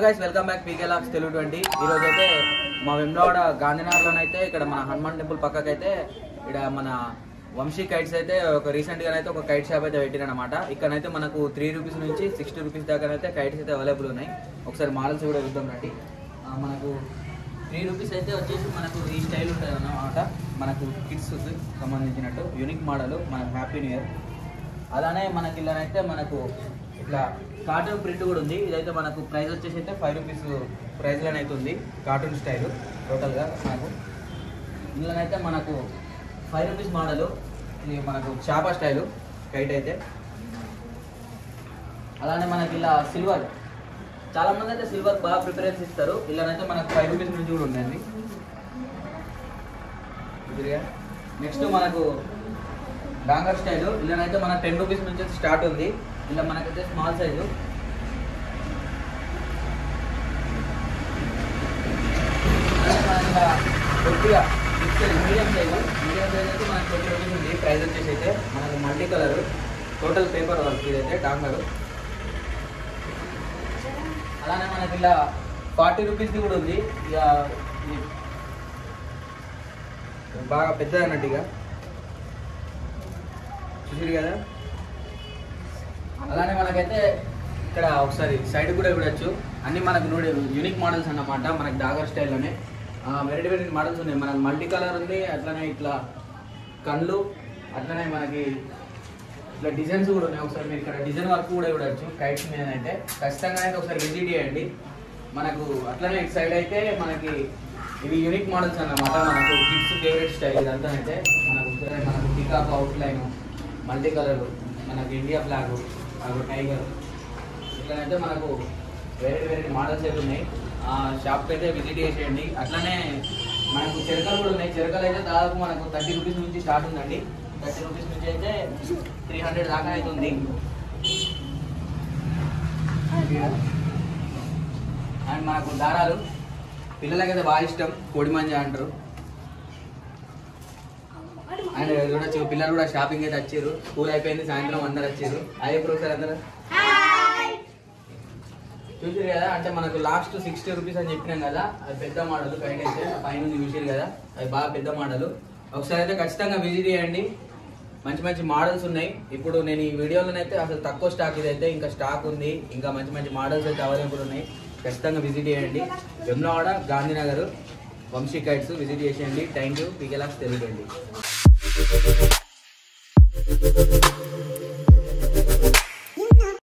Guys welcome back పీకే లాక్స్ తెలుగు 20. ఈ రోజు అయితే మా వెమ్లవాడ గాంధీనగర్లోనైతే ఇక్కడ మన హనుమాన్ టెంపుల్ పక్కకైతే ఇక్కడ మన వంశీ కైట్స్ అయితే ఒక రీసెంట్గా అయితే ఒక కైట్ షాప్ అయితే పెట్టిరనమాట. ఇక్కడైతే మనకు 3 రూపీస్ నుంచి 60 రూపీస్ దాకా అయితే కైట్స్ అయితే అవైలబుల్ ఉన్నాయి. ఒకసారి మోడల్స్ కూడా చూద్దాం రండి. మనకు 3 రూపీస్ అయితే వచ్చేసి మనకు ఈ స్టైల్ ఉంటుంది అన్నమాట. మనకు కిడ్స్ సంబంధించినట్టు యూనిక్ మోడల్ మనకు హ్యాపీ న్యూ ఇయర్. అలానే మనకి ఇలానైతే మనకు ఇట్లా కార్టూన్ ప్రింట్ కూడా ఉంది. ఇదైతే మనకు ప్రైస్ వచ్చేసి అయితే 5 రూపీస్ ప్రైస్లోనే అయితే ఉంది. కార్టూన్ స్టైల్ టోటల్గా మనకు ఇందులోనైతే మనకు 5 రూపీస్ మోడలు. ఇది మనకు చాపా స్టైలు కైట్ అయితే. అలానే మనకి ఇలా సిల్వర్, చాలామంది అయితే సిల్వర్ బాగా ప్రిఫరెన్స్ ఇస్తారు. ఇలానైతే మనకు 5 రూపీస్ నుంచి కూడా ఉందండి. నెక్స్ట్ మనకు డాంగర్ స్టైలు. ఇలానైతే మనకు 10 రూపీస్ నుంచి స్టార్ట్ ఉంది. ఇలా మనకైతే స్మాల్ సైజు. కొద్దిగా మీడియం సైజు అయితే మనకు 20 రూపీస్ ఉంది. ప్రైస్ వచ్చేసి అయితే మనకు multi colour total paper work ఇదైతే డాంగర్. అలానే మనకి ఇలా 40 రూపీస్ది కూడా ఉంది. ఇక బాగా పెద్దది అన్నట్టు ఇక చూసారు కదా. అలానే మనకైతే ఇక్కడ ఒకసారి సైడ్ కూడా చూడొచ్చు. అన్నీ మనకు యూనిక్ మోడల్స్ అన్నమాట. మనకి డాగర్ స్టైల్లోనే వెరైటీ వెరైటీ మోడల్స్ ఉన్నాయి. మనకు మల్టీ కలర్ ఉంది. అట్లనే ఇట్లా కళ్ళు, అట్లనే మనకి ఇట్లా డిజైన్స్ కూడా ఉన్నాయి. ఒకసారి మీరు ఇక్కడ డిజైన్ వర్క్ కూడా చూడొచ్చు కైట్స్ మీద అయితే. ఖచ్చితంగా అయితే ఒకసారి విజిట్ చేయండి. మనకు అట్లనే ఇటు సైడ్ అయితే మనకి ఇవి యూనిక్ మోడల్స్ అన్నమాట. మనకు కిడ్స్ ఫేవరెట్ స్టైల్ ఇదంతా అయితే మనకు పీకాక్ అవుట్లైన్, మల్టీ కలర్, మనకు ఇండియా ఫ్లాగ్, టైగర్, ఇట్లనైతే మనకు వెరైటీ వెరైటీ మోడల్స్ అయితే ఉన్నాయి. షాప్కి అయితే విజిట్ చేసేయండి. అట్లనే మనకు చెరకలు కూడా ఉన్నాయి. చెరకలు అయితే దాదాపు మనకు 30 రూపీస్ నుంచి స్టార్ట్ ఉందండి. 30 రూపీస్ నుంచి అయితే 300 దాకా అవుతుంది. అండ్ మనకు దారాలు పిల్లలకైతే బాగా ఇష్టం, కోడిమంజా అంటారు. అండ్ చూడొచ్చు పిల్లలు కూడా షాపింగ్ అయితే వచ్చారు. స్కూల్ అయిపోయింది, సాయంత్రం అందరు వచ్చారు. అదే ప్రొఫెసర్ అందరూ చూసారు కదా. అంటే మనకు లాస్ట్ 60 రూపీస్ అని చెప్పినాం కదా, అది పెద్ద మోడల్ కైట్ అయితే పైన చూసారు కదా, అది బాగా పెద్ద మోడల్. ఒకసారి అయితే ఖచ్చితంగా విజిట్ చేయండి. మంచి మంచి మోడల్స్ ఉన్నాయి. ఇప్పుడు నేను ఈ వీడియోలోనైతే అసలు తక్కువ స్టాక్ ఇదైతే ఇంకా స్టాక్ ఉంది. ఇంకా మంచి మంచి మోడల్స్ అయితే అవైలబుల్ ఉన్నాయి. ఖచ్చితంగా విజిట్ చేయండి. వెమ్లవాడ గాంధీనగర్ వంశీ కైట్స్ విజిట్ చేసేయండి. Thank you. PK lakhs Telugu 20.